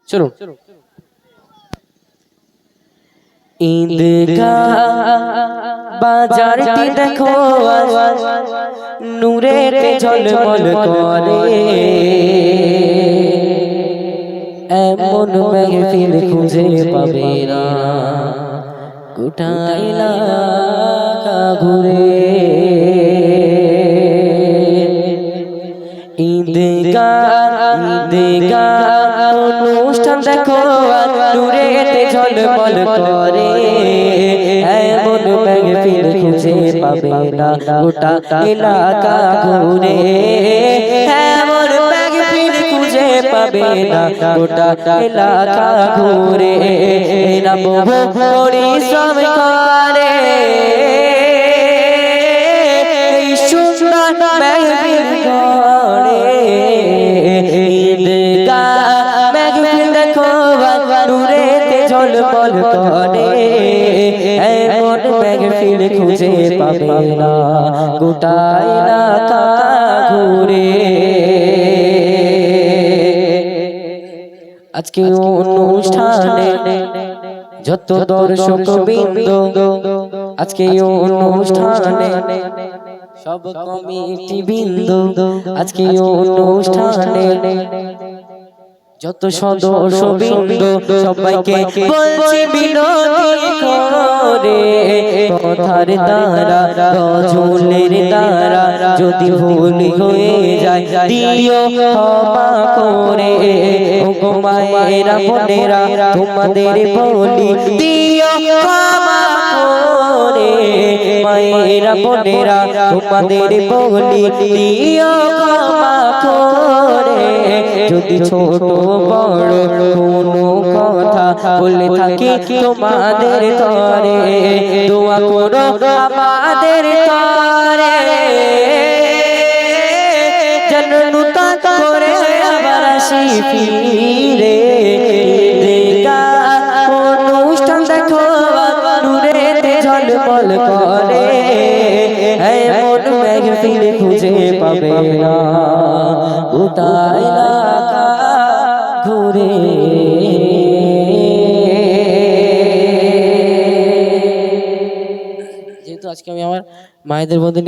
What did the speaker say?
চলুন। ঈদগাহ বাজারটি দেখো নূরেতে ঝলমল করে, এমন মেহফিল খুঁজে পাবে না গোটা এলাকা ঘুরে। ঈদগাহ অনুষ্ঠান দেখো নূরেতে ঝলমল করে, এমন মেহফিল খুঁজে পাবে না গোটা এলাকা ঘুরে, এমন মেহফিল খুঁজে পাবে না গোটা এলাকা ঘুরে। না বহু পরিশ্রম করে এই সুন্দর মেহফিল গড়ে। ঈদগাহ মেহফিল দেখো নূরেতে ঝলমল করে, এমন মেহফিল খুঁজে পাবে না গোটা এলাকা ঘুরে। আজকে অনুষ্ঠানে যত দর্শক বৃন্দ, আজকে অনুষ্ঠানে সব কমিটি বৃন্দ, আজকে অনুষ্ঠানে যত সদস্য বৃন্দ, সবাইকে বলছি বিনতি করে, কথার দ্বারা গজলের দ্বারা যদি ভুল হয়ে যায় দিও ক্ষমা করে। ও গো মায়েরা বোনেরা তোমাদের বলি দিও ক্ষমা করে, মায়েরা বোনেরা তোমাদের বলি দিও ক্ষমা করে। যদি ছোট বড় কোনো কথা বলে থাকি তোমাদের তরে, দোয়া করো আমাদের তরে, যেন নূতন করে আবার আসি ফিরে। ঈদগাহ অনুষ্ঠান দেখো নূরেতে ঝলমল করে, এমন মেহফিল খুঁজে পাবে না গোটা এলাকা ঘুরে। যেহেতু আজকে আমি আমার মায়েদের বন্ধু